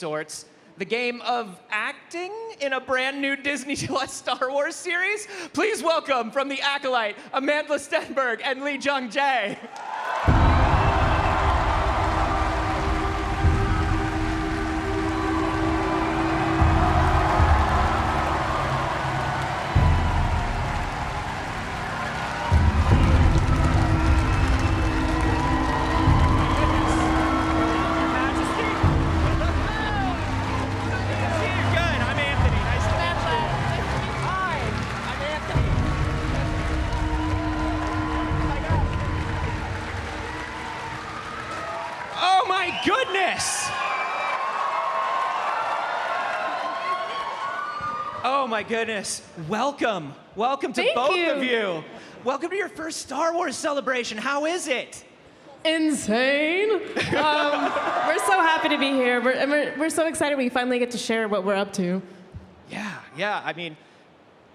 sorts, the game of acting in a brand new Disney Plus Star Wars series. Please welcome from the Acolyte, Amandla Stenberg and Jung-Jae. Goodness! Oh my goodness. Welcome. Welcome to both of you. Welcome to your first Star Wars celebration. How is it? Insane. We're so happy to be here. We're so excited we finally get to share what we're up to. Yeah. I mean,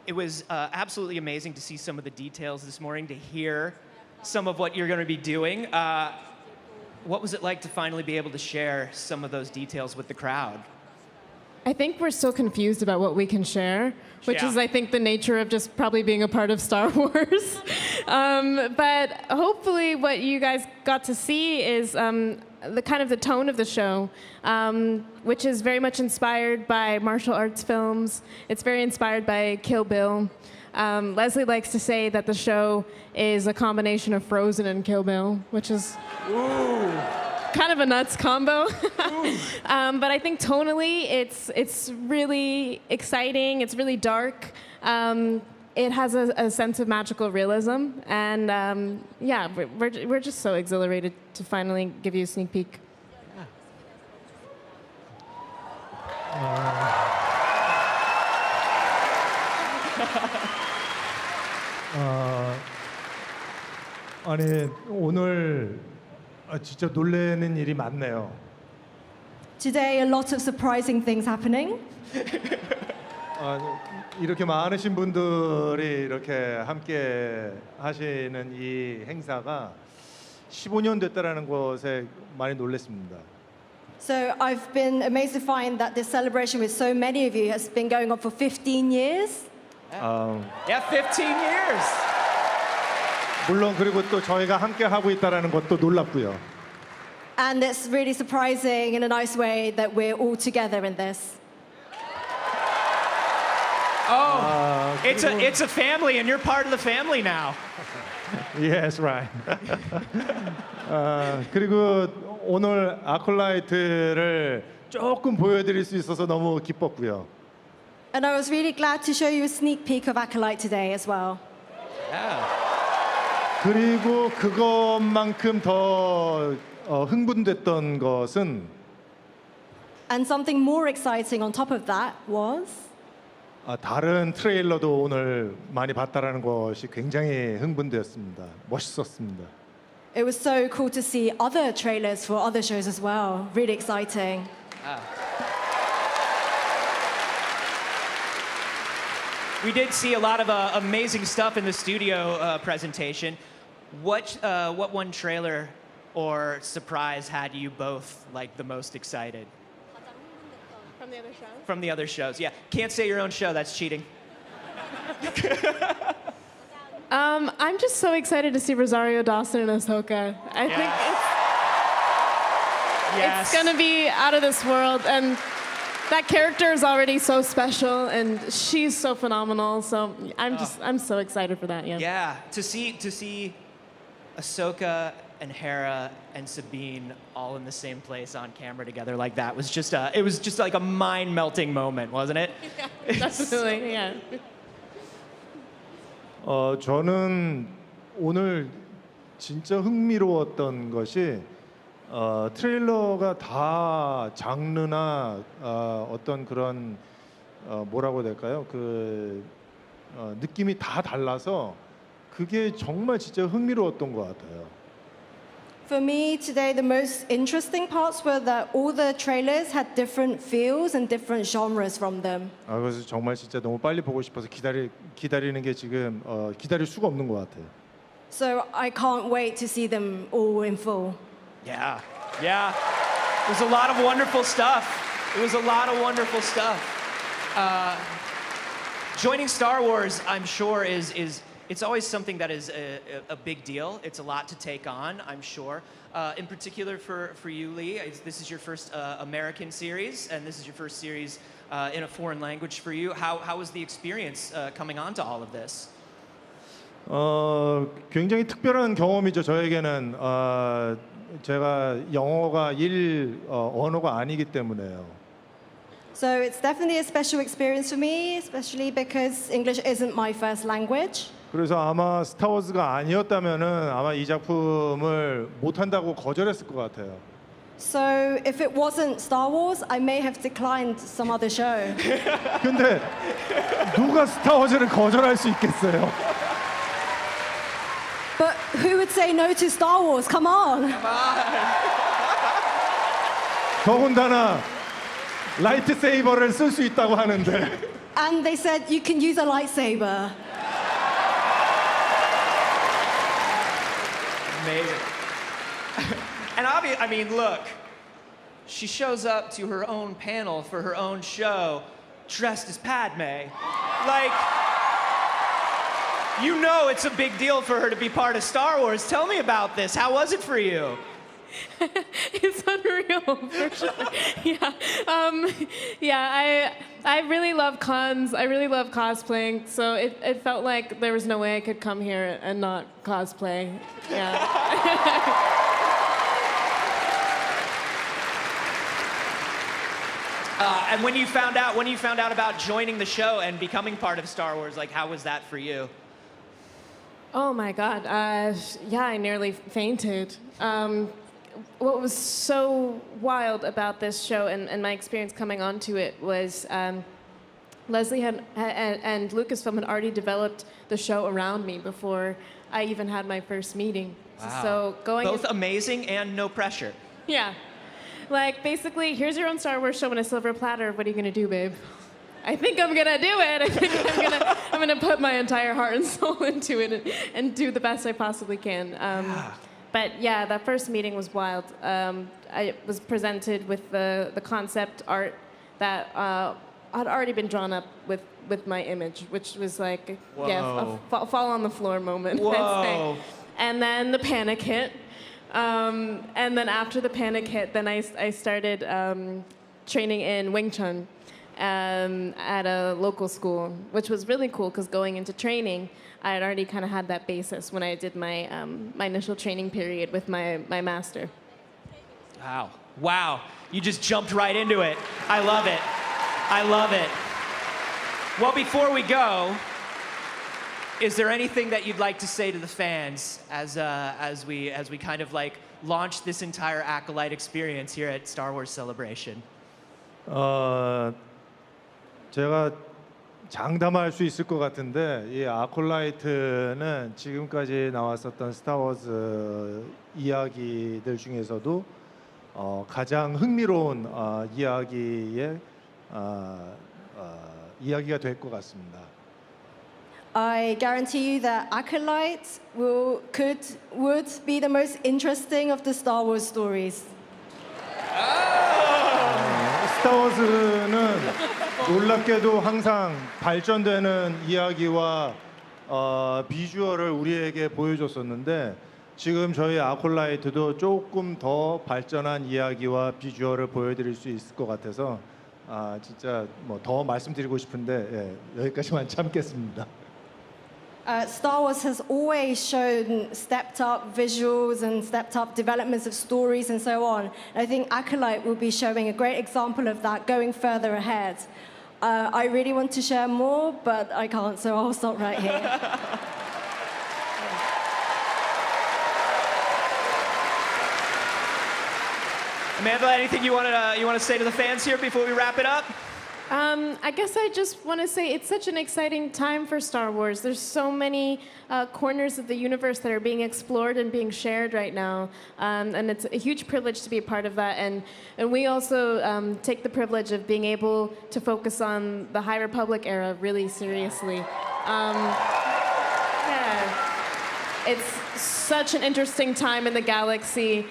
it was absolutely amazing to see some of the details this morning, to hear some of what you're going to be doing. What was it like to finally be able to share some of those details with the crowd? I think we're still confused about what we can share, which is, I think, the nature of just probably being a part of Star Wars. But hopefully what you guys got to see is the tone of the show, which is very much inspired by martial arts films. It's very inspired by Kill Bill. Leslie likes to say that the show is a combination of Frozen and Kill Bill, which is kind of a nuts combo. But I think tonally, it's really exciting. It's really dark. It has a sense of magical realism, and we're just so exhilarated to finally give you a sneak peek. 아니 오늘 진짜 놀라는 일이 많네요. Today, a lot of surprising things happening. 이렇게 많으신 분들이 이렇게 함께 하시는 이 행사가 15년 됐다라는 것에 많이 놀랐습니다. So I've been amazed to find that this celebration with so many of you has been going on for 15 years. Yeah, 15 years. 물론 그리고 또 저희가 함께 하고 있다라는 것도 놀랍고요. And it's really surprising in a nice way that we're all together in this. It's a family, and you're part of the family now. Yes, right. 그리고 오늘 아콜라이트를 조금 보여드릴 수 있어서 너무 기뻤고요. And I was really glad to show you a sneak peek of Acolyte today as well. 그리고 그것만큼 더 흥분됐던 것은 And something more exciting on top of that was 다른 트레일러도 오늘 많이 봤다라는 것이 굉장히 흥분되었습니다. 멋있었습니다. it was so cool to see other trailers for other shows as well. Really exciting. We did see a lot of amazing stuff in the studio presentation. What one trailer or surprise had you both like the most excited? From the other show? From the other shows, yeah. Can't say your own show, that's cheating. I'm just so excited to see Rosario Dawson and Ahsoka. I think it's going to be out of this world, and that character is already so special, and she's so phenomenal. So I'm so excited for that. Yeah, to see Ahsoka and Hera and Sabine all in the same place on camera together like that was just like a mind-melting moment, wasn't it? Yeah, definitely, yeah. 저는 오늘 진짜 흥미로웠던 것이 트레일러가 다 장르나 어떤 그런 뭐라고 해야 될까요? 느낌이 다 달라서 그게 정말 진짜 흥미로웠던 것 같아요. For me today, the most interesting parts were that all the trailers had different feels and different genres from them. 그래서 정말 진짜 너무 빨리 보고 싶어서 기다리는 게 지금 기다릴 수가 없는 것 같아요. So I can't wait to see them all in full. Yeah. There's a lot of wonderful stuff. It was a lot of wonderful stuff. Joining Star Wars, I'm sure, it's always something that is a big deal. It's a lot to take on, I'm sure. In particular for you, Lee, this is your first American series, and this is your first series in a foreign language for you. How was the experience coming on to all of this? 굉장히 특별한 경험이죠. 저에게는 제가 영어가 언어가 아니기 때문에요. So it's definitely a special experience for me, especially because English isn't my first language. 그래서 아마 스타워즈가 아니었다면은 아마 이 작품을 못 한다고 거절했을 것 같아요. So if it wasn't Star Wars, I may have declined some other show. 근데 누가 스타워즈를 거절할 수 있겠어요? But who would say no to Star Wars? Come on. 더군다나 라이트 세이버를 쓸 수 있다고 하는데. And they said you can use a lightsaber. Amazing. And I mean, look, she shows up to her own panel for her own show dressed as Padme. Like, you know it's a big deal for her to be part of Star Wars. Tell me about this. How was it for you? It's unreal, for sure. I really love cons. I really love cosplaying. So it felt like there was no way I could come here and not cosplay. Yeah. And when you found out about joining the show and becoming part of Star Wars, like, how was that for you? Oh my God. I nearly fainted. What was so wild about this show and my experience coming onto it was Leslie and Lucasfilm had already developed the show around me before I even had my first meeting. Wow. So Both amazing and no pressure. Yeah. Like, basically, here's your own Star Wars show on a silver platter. What are you going to do, babe? I think I'm going to do it. I think I'm gonna put my entire heart and soul into it and do the best I possibly can. But yeah, that first meeting was wild. I was presented with the concept art that had already been drawn up with my image, which was like, Whoa. a fall on the floor moment. Whoa. I'd say. And then the panic hit. And then after the panic hit, then I started training in Wing Chun at a local school, which was really cool because going into training, I had already kind of had that basis when I did my my initial training period with my master. Wow. You just jumped right into it. I love it. I love it. Well, before we go, is there anything that you'd like to say to the fans as we kind of like launch this entire Acolyte experience here at Star Wars Celebration? 제가 장담할 수 있을 것 같은데 이 아콜라이트는 지금까지 나왔었던 스타워즈 이야기들 중에서도 가장 흥미로운 이야기가 될 것 같습니다. I guarantee you that Acolyte would be the most interesting of the Star Wars stories. 스타워즈는 놀랍게도 항상 발전되는 이야기와 비주얼을 우리에게 보여줬었는데 지금 저희 아콜라이트도 조금 더 발전한 이야기와 비주얼을 보여드릴 수 있을 것 같아서 진짜 뭐 더 말씀드리고 싶은데 여기까지만 참겠습니다. Star Wars has always shown stepped up visuals and stepped up developments of stories and so on. And I think Acolyte will be showing a great example of that going further ahead. I really want to share more, but I can't, so I'll stop right here. Amandla, anything you want to say to the fans here before we wrap it up? I guess I just want to say it's such an exciting time for Star Wars. There's so many corners of the universe that are being explored and being shared right now. And it's a huge privilege to be a part of that. And we also take the privilege of being able to focus on the High Republic era really seriously. It's such an interesting time in the galaxy.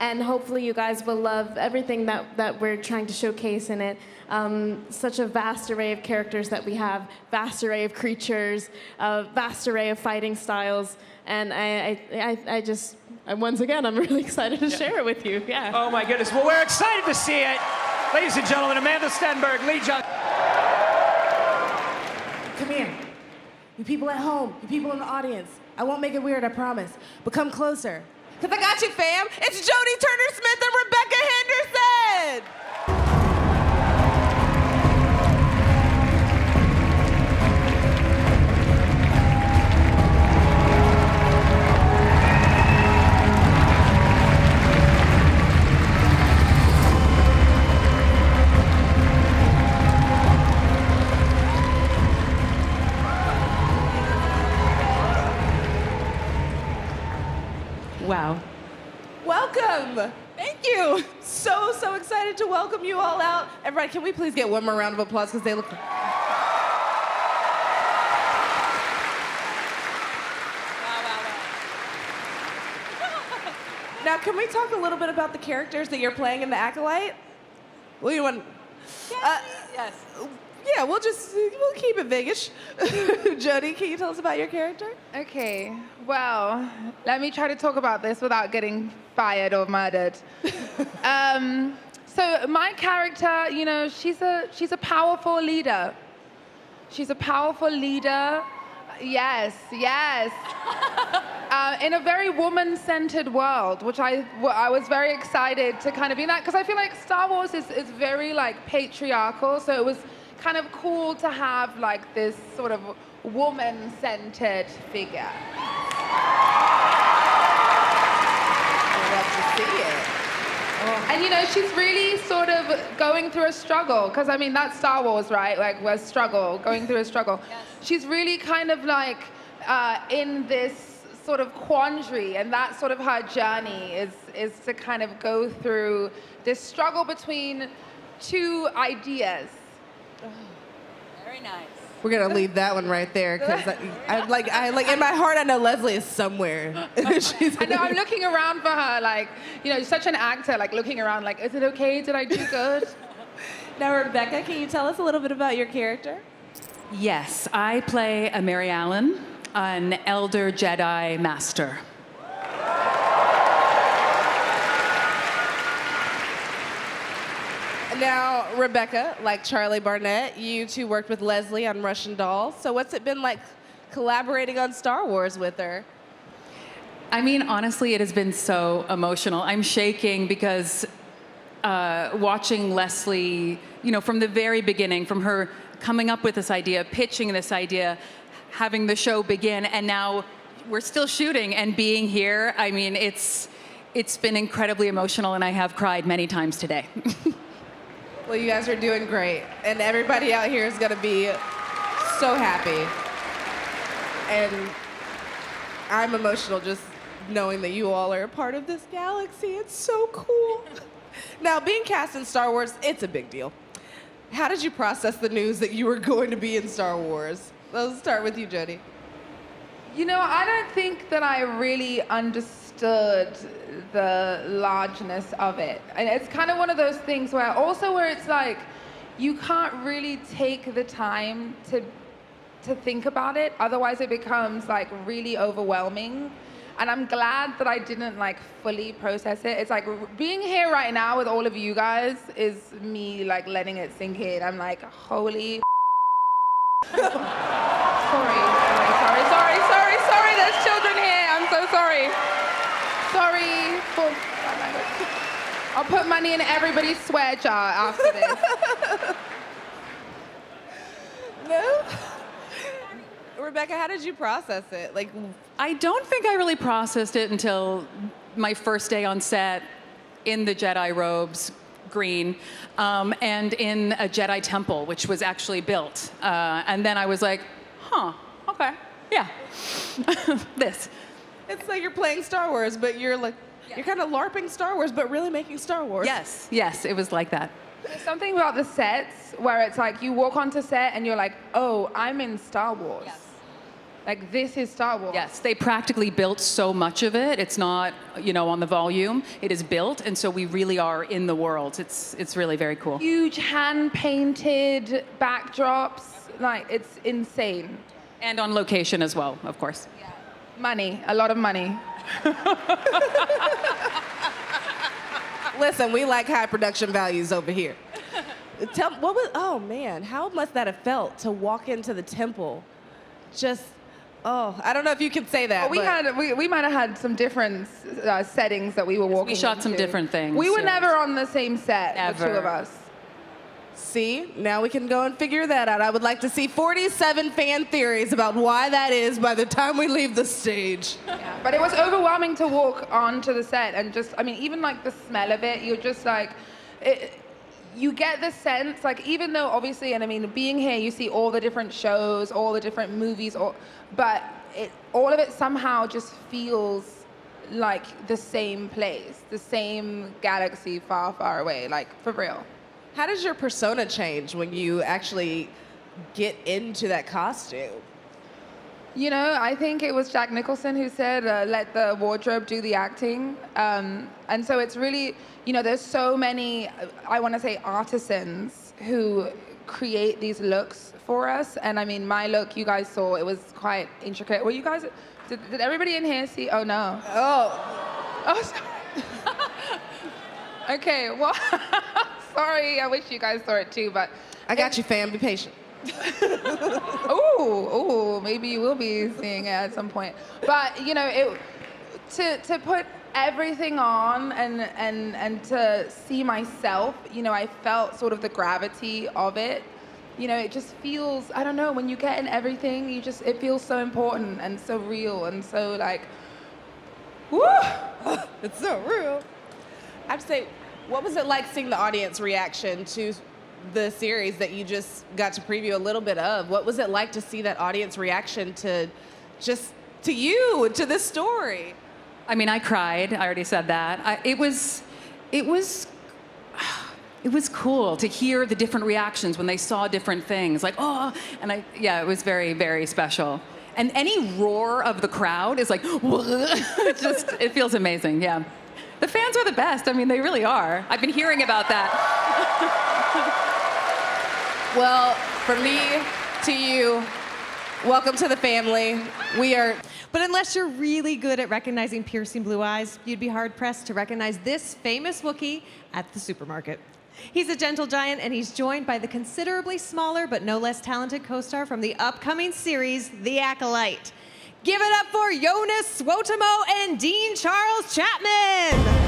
and hopefully you guys will love everything that we're trying to showcase in it. Such a vast array of characters that we have, vast array of creatures, vast array of fighting styles, and once again, I'm really excited to share it with you. Yeah. Oh my goodness. Well, we're excited to see it. Ladies and gentlemen, Amandla Stenberg, Lee Jung. Come here. You people at home, you people in the audience. I won't make it weird, I promise. But come closer. Because I got you, fam. It's Jodie Turner-Smith and Rebecca Henderson. Wow. Welcome. Thank you. So excited to welcome you all out. Everybody, can we please get one more round of applause because they look... Now, can we talk a little bit about the characters that you're playing in The Acolyte? Well, you want... Yes. Yeah, we'll keep it vaguish. Jodie, can you tell us about your character? Okay. Well, let me try to talk about this without getting fired or murdered. So my character, you know, she's a powerful leader. She's a powerful leader. Yes. In a very woman-centered world, which I was very excited to kind of be in that, because I feel like Star Wars is very like patriarchal, so it was kind of cool to have like this sort of woman-centered figure. I love to see it. And you know, she's really sort of going through a struggle, because I mean, that's Star Wars, right? Like, we're going through a struggle. Yes. She's really kind of like in this sort of quandary, and that's sort of her journey is to kind of go through this struggle between two ideas. Very nice. We're gonna leave that one right there because I like in my heart I know Leslie is somewhere. I know, I'm looking around for her, like, you know, such an actor, like looking around, like, is it okay? Did I do good? Now, Rebecca, can you tell us a little bit about your character? Yes, I play a Mary Allen, an elder Jedi master. Now, Rebecca, like Charlie Barnett, you two worked with Leslie on Russian Doll. So what's it been like collaborating on Star Wars with her? I mean, honestly, it has been so emotional. I'm shaking because watching Leslie, you know, from the very beginning, from her coming up with this idea, pitching this idea, having the show begin, and now we're still shooting and being here. I mean, it's been incredibly emotional, and I have cried many times today. Well, you guys are doing great, and everybody out here is gonna be so happy. And I'm emotional just knowing that you all are a part of this galaxy. It's so cool. Now, being cast in Star Wars, it's a big deal. How did you process the news that you were going to be in Star Wars? Let's start with you, Jodie. You know, I don't think that I really understood the largeness of it. And it's kind of one of those things where it's like, you can't really take the time to think about it. Otherwise it becomes like really overwhelming. And I'm glad that I didn't like fully process it. It's like being here right now with all of you guys is me like letting it sink in. I'm like, holy Sorry, there's children here. I'm so sorry. Sorry for... I'll put money in everybody's swear jar after this. No? Rebecca, how did you process it? Like, I don't think I really processed it until my first day on set in the Jedi robes, green, and in a Jedi temple, which was actually built. And then I was like, huh, okay, yeah, this. it's like you're playing Star Wars, but you're like, you're kind of LARPing Star Wars, but really making Star Wars. Yes, it was like that. There's something about the sets where it's like you walk onto set and you're like, oh, I'm in Star Wars. Yes. Like, this is Star Wars. Yes, they practically built so much of it. It's not, on the volume. It is built, and so we really are in the world. It's really very cool. Huge hand-painted backdrops. Like, it's insane. And on location as well, of course. Money, a lot of money. Listen, we like high production values over here. Oh man, how must that have felt to walk into the temple? I don't know if you can say that. We might have had some different settings that we were walking We shot some into. different things. We were yes. never on the same set, the two of us. See, now we can go and figure that out. I would like to see 47 fan theories about why that is by the time we leave the stage. Yeah. But it was overwhelming to walk onto the set and even like the smell of it, you're just like, you get the sense, like, even though obviously, and I mean, being here, you see all the different shows, all the different movies, but all of it somehow just feels like the same place, the same galaxy far, far away, like, for real. How does your persona change when you actually get into that costume? I think it was Jack Nicholson who said, let the wardrobe do the acting. And so it's really, there's so many, I want to say, artisans who create these looks for us. And I mean, my look, you guys saw, it was quite intricate. Were you guys, did everybody in here see? Oh, no. Oh, sorry. Okay, well, sorry, I wish you guys saw it too, but. I got you, fam, be patient. Ooh, maybe you will be seeing it at some point. But to put everything on and to see myself, I felt sort of the gravity of it. It just feels, I don't know, when you get in everything, it feels so important and so real and so like, woo! It's so real. I have to say, what was it like seeing the audience reaction to the series that you just got to preview a little bit of? What was it like to see that audience reaction to you, to this story? I mean, I cried. I already said that. It was cool to hear the different reactions when they saw different things. Like, oh, and it was very, very special. And any roar of the crowd is like, it feels amazing. Yeah. The fans are the best. I mean, they really are. I've been hearing about that. Well, from me to you, welcome to the family. But unless you're really good at recognizing piercing blue eyes, you'd be hard-pressed to recognize this famous Wookiee at the supermarket. He's a gentle giant, and he's joined by the considerably smaller but no less talented co-star from the upcoming series, The Acolyte. Give it up for Joonas Suotamo and Dean Charles Chapman.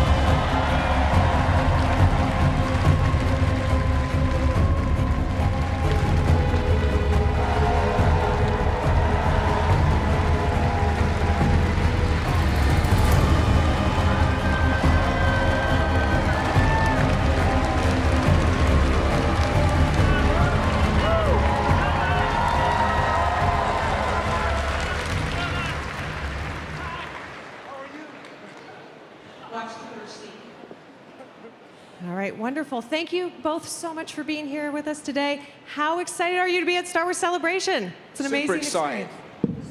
All right, wonderful. Thank you both so much for being here with us today. How excited are you to be at Star Wars Celebration? It's an amazing experience.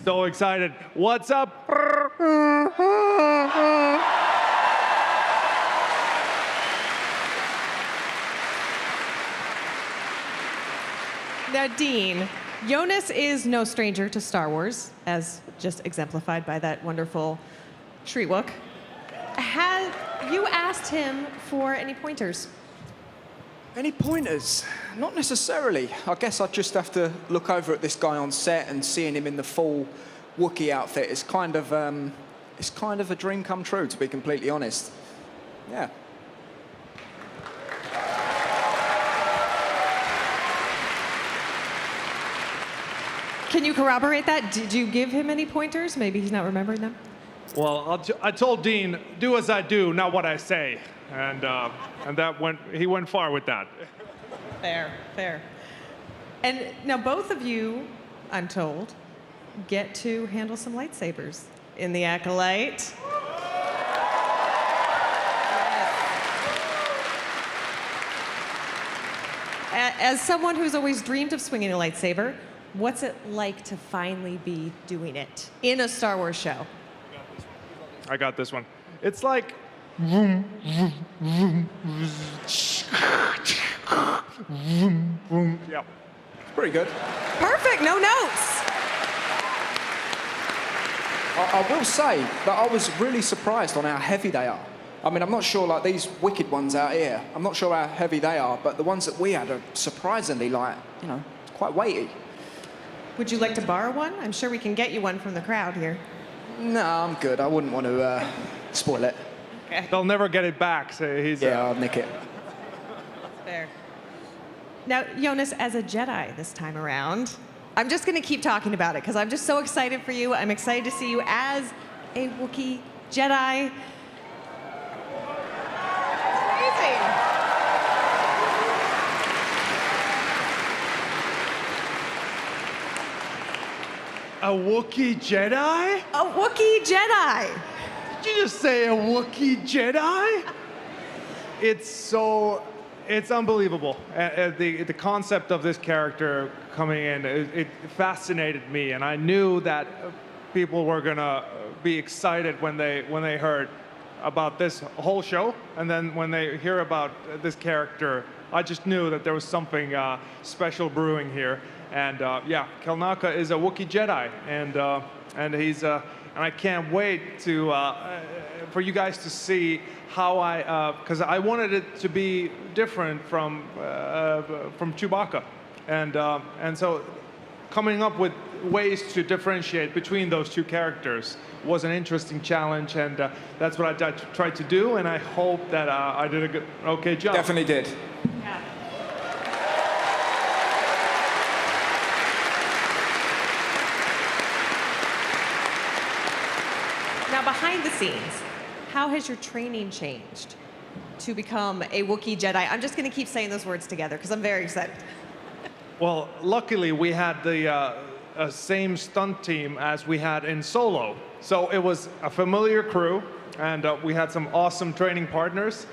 So excited. What's up? Now, Dean, Joonas is no stranger to Star Wars, as just exemplified by that wonderful Shriwook. Have you asked him for any pointers? Any pointers? Not necessarily. I guess I'd just have to look over at this guy on set and seeing him in the full Wookiee outfit. It's kind of a dream come true, to be completely honest. Yeah. Can you corroborate that? Did you give him any pointers? Maybe he's not remembering them. Well, I told Dean, do as I do, not what I say. And he went far with that. Fair. And now both of you, I'm told, get to handle some lightsabers in the Acolyte. As someone who's always dreamed of swinging a lightsaber, What's it like to finally be doing it in a Star Wars show? I got this one. It's like yeah. Pretty good. Perfect, no notes. I will say that I was really surprised on how heavy they are. I mean, I'm not sure, like these wicked ones out here, I'm not sure how heavy they are, but the ones that we had are surprisingly, like, you know, quite weighty. Would you like to borrow one? I'm sure we can get you one from the crowd here. No, I'm good. I wouldn't want to spoil it. Okay. They'll never get it back, so he's... Yeah, I'll nick it. There. Now, Joonas, as a Jedi this time around, I'm just going to keep talking about it because I'm just so excited for you. I'm excited to see you as a Wookiee Jedi. Amazing. A Wookiee Jedi? A Wookiee Jedi. Did you just say a Wookiee Jedi? It's unbelievable. The concept of this character coming in, it fascinated me, and I knew that people were gonna be excited when they heard about this whole show, and then when they hear about this character, I just knew that there was something special brewing here. And yeah, Kelnaka is a Wookiee Jedi, and he's and I can't wait to for you guys to see how because I wanted it to be different from Chewbacca, and so coming up with ways to differentiate between those two characters was an interesting challenge, and that's what I tried to do, and I hope that I did a okay job. Definitely did. Yeah. Now, behind the scenes, how has your training changed to become a Wookiee Jedi? I'm just going to keep saying those words together because I'm very excited. Well, luckily we had the same stunt team as we had in Solo, so it was a familiar crew, and we had some awesome training partners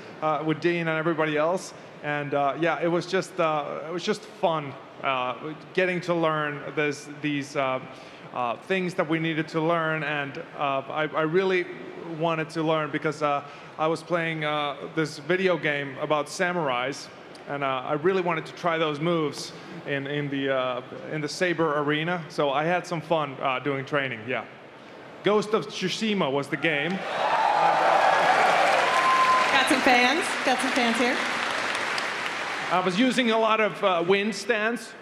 with Dean and everybody else, and yeah, it was just fun getting to learn these things that we needed to learn, and I really wanted to learn because I was playing this video game about samurais, and I really wanted to try those moves in the saber arena. So I had some fun doing training. Yeah, Ghost of Tsushima was the game. Got some fans. Got some fans here. I was using a lot of wind stance.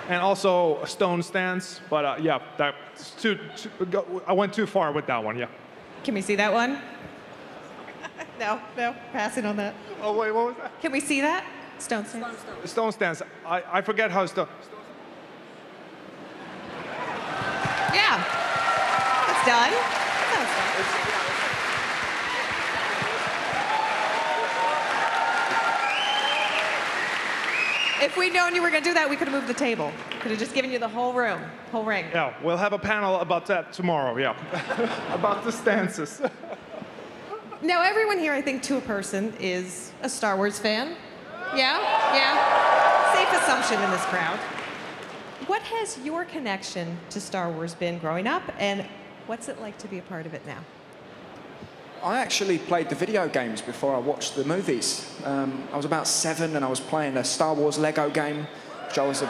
And also stone stance, but yeah, that's I went too far with that one, yeah. Can we see that one? No, passing on that. Oh wait, what was that? Can we see that? Stone stance. Stone stance. I forget how stone. Yeah, it's done. That's done. If we'd known you were going to do that, we could have moved the table. Could have just given you the whole room, whole ring. Yeah, we'll have a panel about that tomorrow, yeah. About the stances. Now, everyone here, I think, to a person, is a Star Wars fan. Yeah. Safe assumption in this crowd. What has your connection to Star Wars been growing up, and what's it like to be a part of it now? I actually played the video games before I watched the movies. I was about 7 and I was playing a Star Wars Lego game, which I was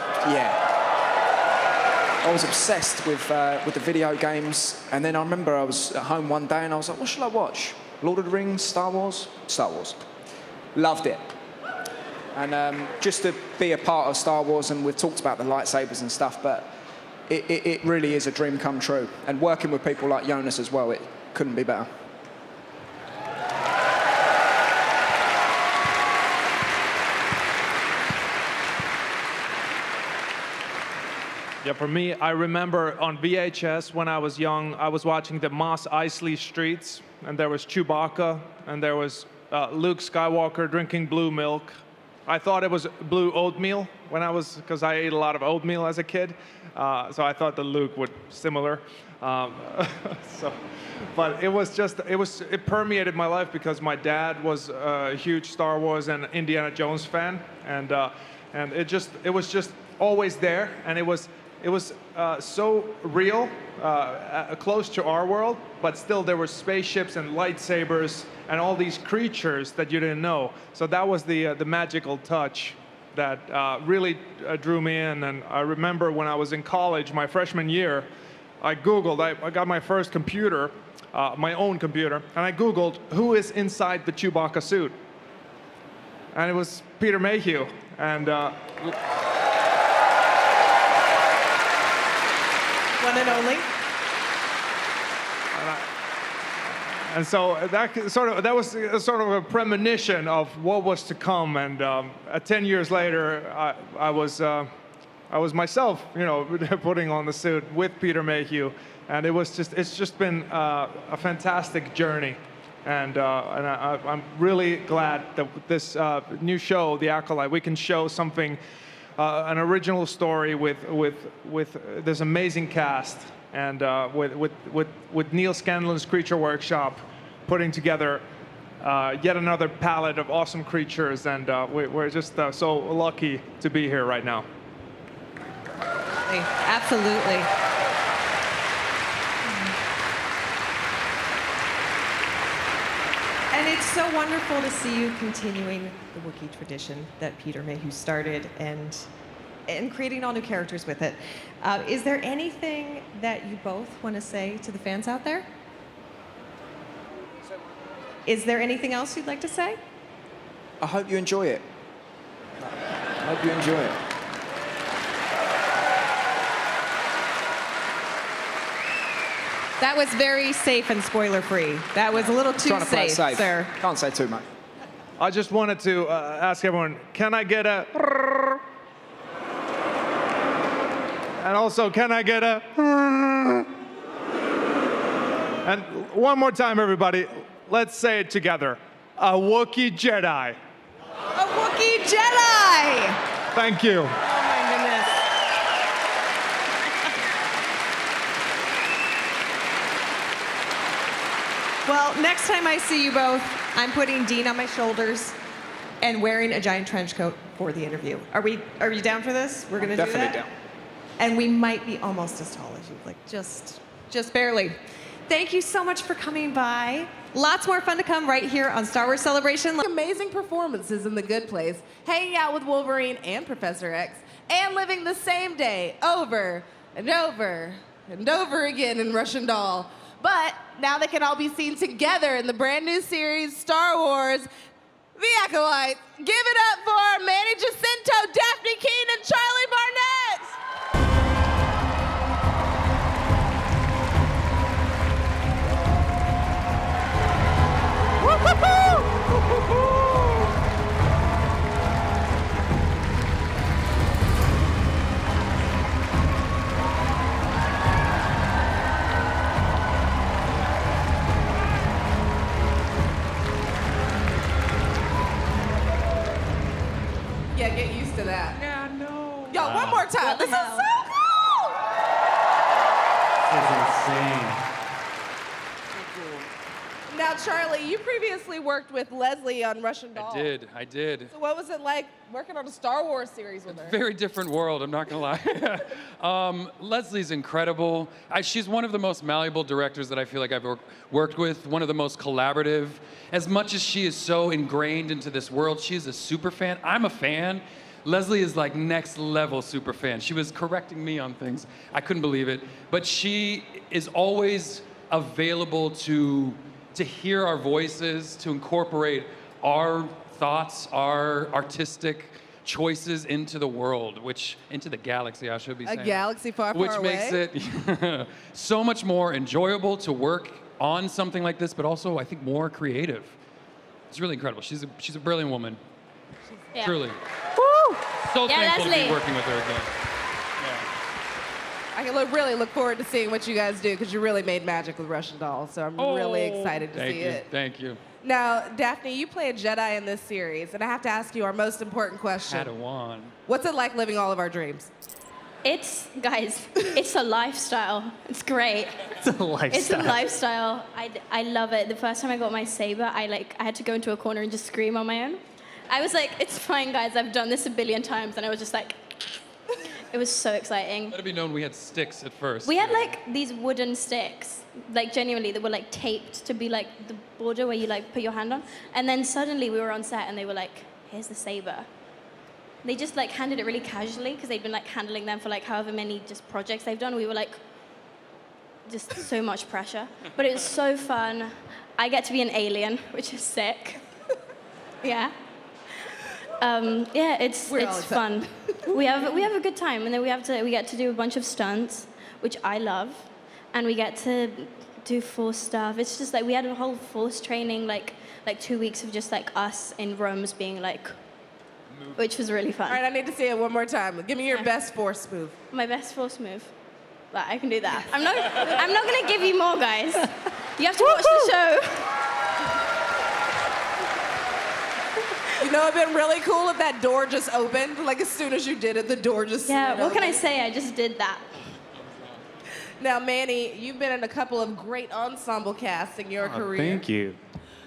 obsessed with the video games. And then I remember I was at home one day and I was like, what should I watch? Lord of the Rings, Star Wars? Star Wars. Loved it. And just to be a part of Star Wars, and we've talked about the lightsabers and stuff, but it really is a dream come true. And working with people like Joonas as well, it couldn't be better. Yeah, for me, I remember on VHS when I was young, I was watching the Mos Eisley Streets, and there was Chewbacca, and there was Luke Skywalker drinking blue milk. I thought it was blue oatmeal because I ate a lot of oatmeal as a kid, so I thought the Luke would similar. But it permeated my life because my dad was a huge Star Wars and Indiana Jones fan, and it was just always there, and it was so real, close to our world, but still there were spaceships and lightsabers and all these creatures that you didn't know. So that was the magical touch that really drew me in. And I remember when I was in college, my freshman year, I got my first computer, my own computer, and I Googled who is inside the Chewbacca suit. And it was Peter Mayhew. And One and only. And so that was sort of a premonition of what was to come. And 10 years later, I was myself, putting on the suit with Peter Mayhew, and it's just been a fantastic journey. And I'm really glad that this new show, The Acolyte, we can show something, an original story with this amazing cast, and with Neil Scanlon's Creature Workshop putting together yet another palette of awesome creatures, and we're just so lucky to be here right now. Absolutely. And it's so wonderful to see you continuing the Wookiee tradition that Peter Mayhew started and creating all new characters with it. Is there anything that you both want to say to the fans out there? Is there anything else you'd like to say? I hope you enjoy it. I hope you enjoy it. That was very safe and spoiler-free. That was a little too Trying to play it safe, sir. Can't say too much. I just wanted to ask everyone, can I get a... And also, can I get a... And one more time, everybody. Let's say it together. A Wookiee Jedi. A Wookiee Jedi! Thank you. Oh my goodness. Well, next time I see you both, I'm putting Dean on my shoulders and wearing a giant trench coat for the interview. Are you down for this? We're gonna do that? Definitely down. And we might be almost as tall as you, like just barely. Thank you so much for coming by. Lots more fun to come right here on Star Wars Celebration. Amazing performances in The Good Place, hanging out with Wolverine and Professor X, and living the same day over and over and over again in Russian Doll. But now they can all be seen together in the brand new series, Star Wars, The Acolyte. Give it up for Manny Jacinto, Dafne Keen, and Charlie Barnett. Yeah, get used to that. Yeah, no. Yo, one more time. This is so cool. It's insane. Now, Charlie, you previously worked with Leslie on Russian Doll. I did. So what was it like working on a Star Wars series with her? Very different world, I'm not gonna lie. Leslie's incredible. She's one of the most malleable directors that I feel like I've worked with, one of the most collaborative. As much as she is so ingrained into this world, she is a super fan. I'm a fan. Leslie is like next level super fan. She was correcting me on things. I couldn't believe it. But she is always available to hear our voices, to incorporate our thoughts, our artistic choices into the world, into the galaxy, I should be saying. A galaxy far, far away. Which makes it so much more enjoyable to work on something like this, but also, I think, more creative. It's really incredible. She's a brilliant woman. Yeah. Truly. Woo! So thankful to Leslie. be working with her again. I can really look forward to seeing what you guys do because you really made magic with Russian Doll. So I'm really excited to see it. Thank you. Now, Dafne, you play a Jedi in this series, and I have to ask you our most important question. Padawan. What's it like living all of our dreams? It's a lifestyle. It's great. It's a lifestyle. It's a lifestyle. I love it. The first time I got my saber, I had to go into a corner and just scream on my own. I was like, it's fine, guys. I've done this a billion times. And I was just like, It was so exciting. Let it be known we had sticks at first. We had like these wooden sticks, like genuinely, that were like taped to be like the border where you like put your hand on. And then suddenly we were on set and they were like, here's the saber. They just like handed it really casually because they'd been like handling them for like however many just projects they've done. We were like, just so much pressure. But it was so fun. I get to be an alien, which is sick. Yeah. Yeah, it's fun. we have a good time, and then we get to do a bunch of stunts, which I love, and we get to do force stuff. It's just like we had a whole force training, like 2 weeks of just like us in rooms being like, which was really fun. All right, I need to see it one more time. Give me your best force move. My best force move. But I can do that. I'm not gonna give you more, guys. You have to watch the show. You know, it'd been really cool if that door just opened. Like as soon as you did it, the door just. Yeah. What can I opened. say? I just did that. Now, Manny, you've been in a couple of great ensemble casts in your career. Thank you.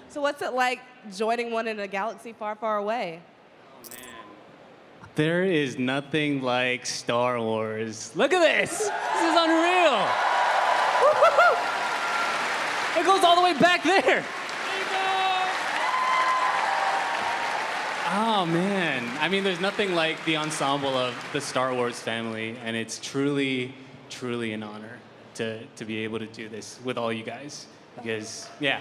So what's it like joining one in a galaxy far, far away? There is nothing like Star Wars. Look at this. This is unreal. It goes all the way back there. Oh, man. I mean, there's nothing like the ensemble of the Star Wars family, and it's truly, truly an honor to be able to do this with all you guys. Because, yeah,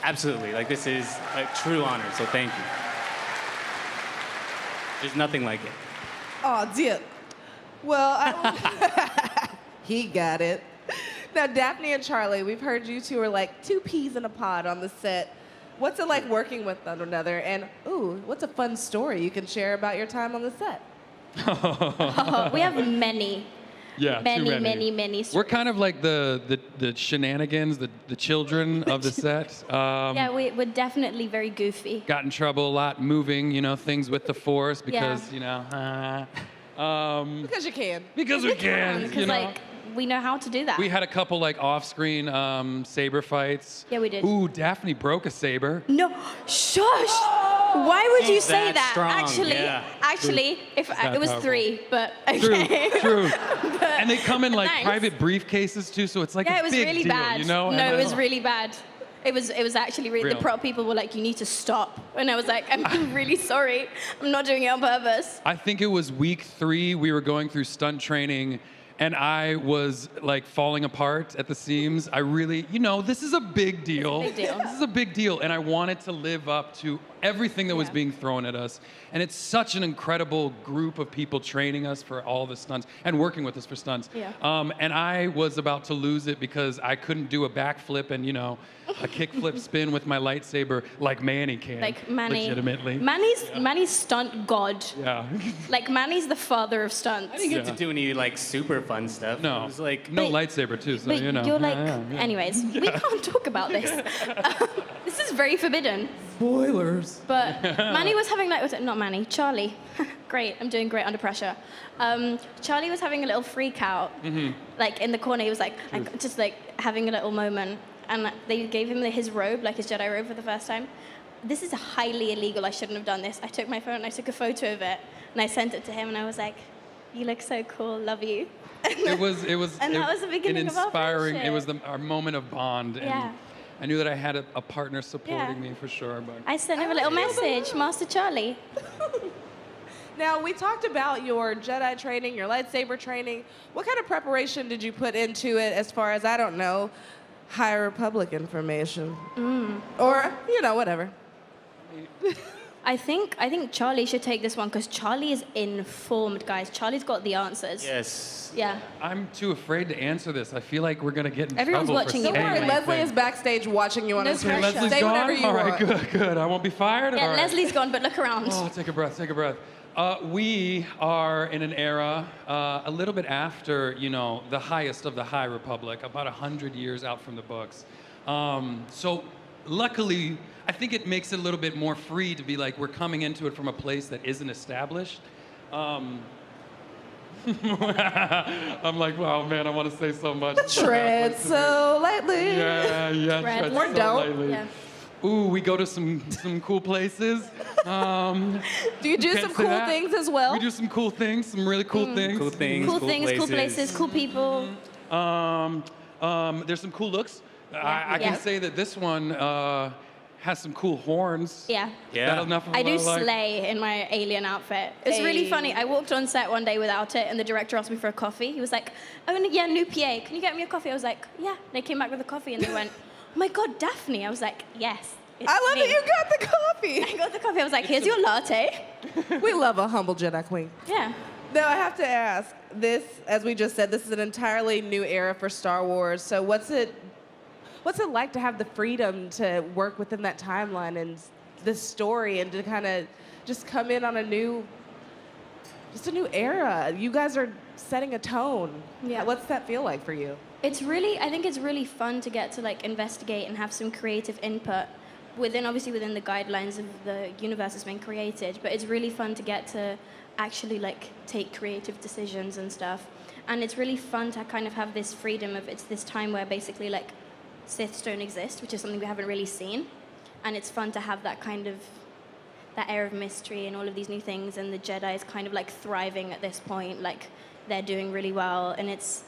absolutely. Like, this is a true honor, so thank you. There's nothing like it. Oh, dear. Well, he got it. Now, Daphne and Charlie, we've heard you two are like two peas in a pod on the set. What's it like working with one another? And, ooh, what's a fun story you can share about your time on the set? Oh, we have many. Yeah, many. We're kind of like the shenanigans, the children of the set. Yeah, we're definitely very goofy. Got in trouble a lot moving, things with the force because, Yeah. Because you can. Because we can, Because like we know how to do that. We had a couple like off-screen saber fights. Yeah, we did. Ooh, Daphne broke a saber. No, shush! Why would you say that? strong, Actually, if it was powerful. 3, but okay. True. And they come in like Thanks. private briefcases too, so it's like Yeah, a it was big really deal, bad. No, it was really bad. It was actually really. Real. The prop people were like, "You need to stop," and I was like, "I'm really sorry. I'm not doing it on purpose." I think it was week 3. We were going through stunt training, and I was like falling apart at the seams. I really, this is a big deal. It's a big deal. This is a big deal, and I wanted to live up to everything that was being thrown at us. And it's such an incredible group of people training us for all the stunts and working with us for stunts. Yeah. And I was about to lose it because I couldn't do a backflip and, a kickflip spin with my lightsaber like Manny can. Like Manny. Legitimately. Manny's stunt god. Yeah. Like Manny's the father of stunts. I didn't get to do any like super fun stuff. No. It was like No But- lightsaber too, so But you're like, Yeah. anyways, we can't talk about this. This is very forbidden. Spoilers. But Manny was having not Manny, Charlie. Great, I'm doing great under pressure. Charlie was having a little freak out. Like in the corner, he was like just like having a little moment. And they gave him his robe, like his Jedi robe for the first time. This is highly illegal, I shouldn't have done this. I took my phone and I took a photo of it and I sent it to him and I was like, "You look so cool, love you." It was And that was the beginning an of our inspiring. It was friendship. our moment of bond, and Yeah. I knew that I had a partner supporting Yeah. me for sure. But I sent him a little message, Master Charlie. Now, we talked about your Jedi training, your lightsaber training. What kind of preparation did you put into it as far as, I don't know, High Republic information? Or, whatever. I think Charlie should take this one because Charlie is informed, guys. Charlie's got the answers. yes. Yeah. I'm too afraid to answer this. I feel like we're gonna get in Everyone's trouble watching for you Don't saying worry, anyway. Leslie is backstage watching you on No the screen. pressure. Leslie's Say gone. whatever you All right, want. good. I won't be fired. Yeah, All right. Leslie's gone, but look around. Oh, take a breath. We are in an era a little bit after, the highest of the High Republic, about 100 years out from the books. So luckily, I think it makes it a little bit more free to be like, we're coming into it from a place that isn't established. I'm like, wow, man, I want to say so much. Tread so lightly. Yeah, Tread tread Or so don't. lightly. Yeah. Ooh, we go to some cool places. Do you do can't some say cool that. things as well? We do some cool things, some really cool things. Cool things, Cool things, cool places, cool people. There's some cool looks. I can Yeah. say that this one has some cool horns. Yeah. Yeah. That enough of I what do like? slay in my alien outfit. It's really Hey. funny. I walked on set one day without it, and the director asked me for a coffee. He was like, "Oh, yeah, new PA. Can you get me a coffee?" I was like, "Yeah." They came back with a coffee, and they went, "Oh my God, Daphne." I was like, "Yes." It's I love me." that you got the coffee. I got the coffee. I was like, "Here's your latte." We love a humble Jedi queen. Yeah. Now, I have to ask, this, as we just said, this is an entirely new era for Star Wars. So what's it like to have the freedom to work within that timeline and this story and to kind of just come in on a new era? You guys are setting a tone. Yeah. What's that feel like for you? I think it's really fun to get to like investigate and have some creative input obviously within the guidelines of the universe that's been created, but it's really fun to get to actually like take creative decisions and stuff. And it's really fun to kind of have this freedom of, it's this time where basically like Siths don't exist, which is something we haven't really seen. And it's fun to have that kind of, that air of mystery and all of these new things, and the Jedi is kind of like thriving at this point, like they're doing really well, and it's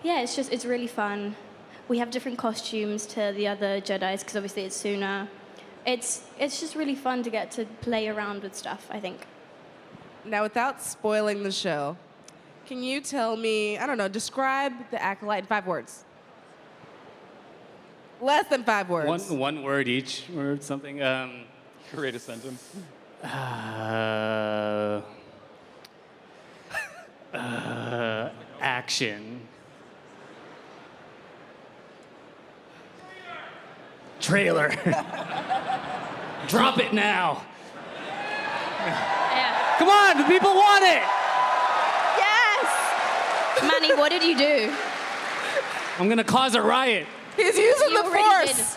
really fun. We have different costumes to the other Jedis, because obviously it's sooner. It's just really fun to get to play around with stuff, I think. Now, without spoiling the show, can you tell me, I don't know, describe the Acolyte in 5 words? Less than 5 words. One word each, or something. Create a sentence. Action. Trailer. Drop it now. Yeah. Come on, the people want it. Yes! Manny, what did you do? I'm gonna cause a riot. He's using You the already Force.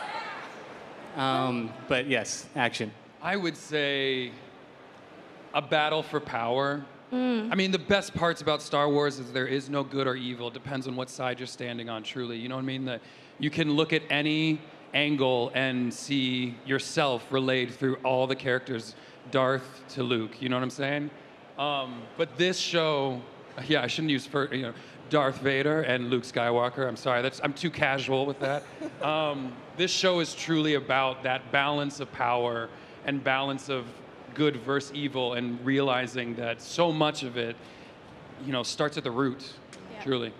But yes, action. I would say a battle for power. I mean, the best parts about Star Wars is there is no good or evil. It depends on what side you're standing on, truly. You know what I mean? That you can look at any angle and see yourself relayed through all the characters, Darth to Luke. You know what I'm saying? But this show, yeah, I shouldn't use Darth Vader and Luke Skywalker. I'm sorry, I'm too casual with that. This show is truly about that balance of power and balance of good versus evil, and realizing that so much of it, starts at the root, truly.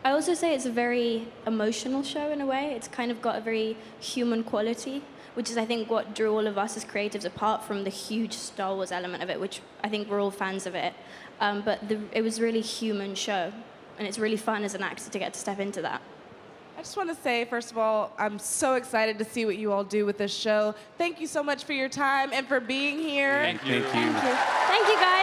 I also say it's a very emotional show in a way. It's kind of got a very human quality, which is, I think, what drew all of us as creatives apart from the huge Star Wars element of it, which I think we're all fans of it. But it was a really human show, and it's really fun as an actor to get to step into that. I just want to say, first of all, I'm so excited to see what you all do with this show. Thank you so much for your time and for being here. Thank you. Thank you. Thank you, guys.